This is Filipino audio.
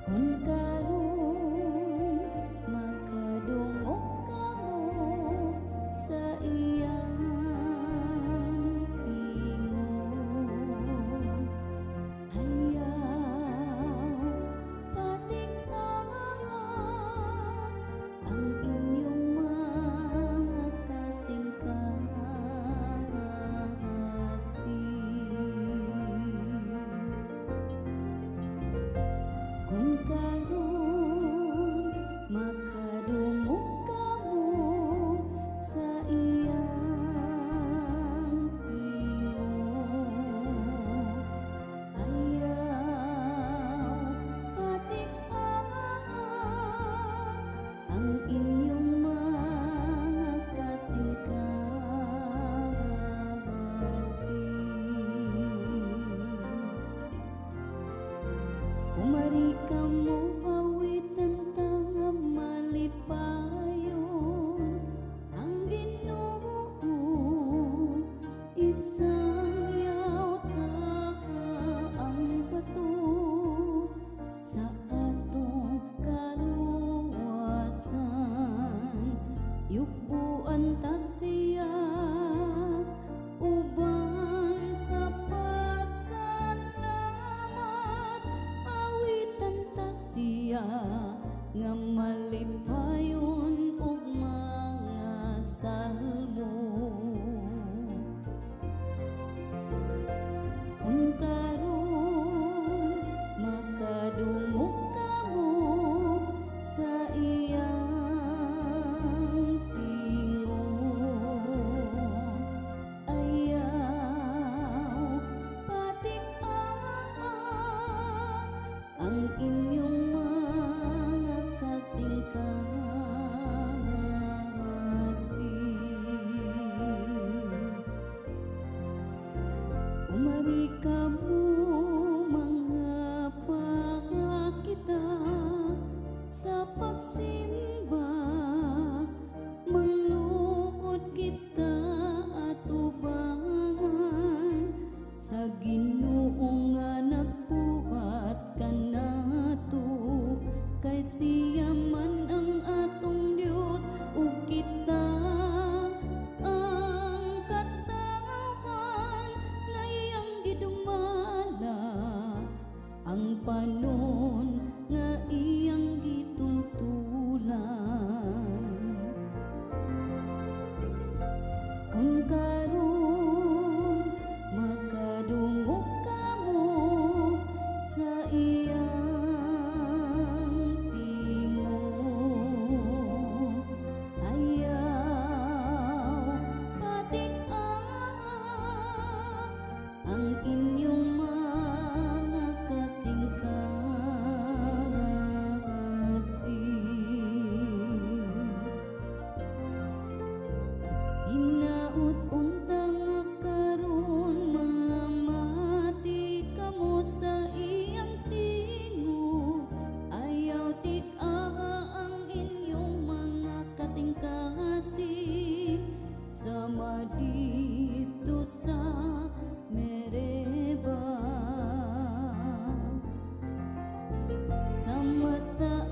Kung karon makadungog kamo sa iyang tingog, ayaw patik-awak ang inyong mga kasing-kasing. Kung karon makadungog kamo sa iyang tingog, ayaw patik-awak ang inyong mga kasing-kasing. Umari kamo hawitan tanga malipayon ang Ginoo, isang yaw taha ang bato sa atong kaluwasan. Yukbuan ta siya uban sa pasalamat, awitan ta siya nga malipayon ug mga salmo. Kung karon makadungog kamo sa iyang tingog, ayaw patik-awak ang inyong mga kasing-kasing. Umari kamo mga pakita sa pagsimba, manglukod kita atubangan sa Ginoo nga nagbuhat kanato, kay siya man ang atong Dios ug kita ang katawhan nga iyang gidumala, ang panon nga iyang gitultulan. Kung karon makadungog kamo sa iyang tingog, ayaw patik-awak ang inyong mga kasing-kasing. Hinaut unta nga karon mamati kamo sa iyang tingog, ayaw tik-aha ang inyong mga kasing-kasing. Sama dito sa Mereba, sama sa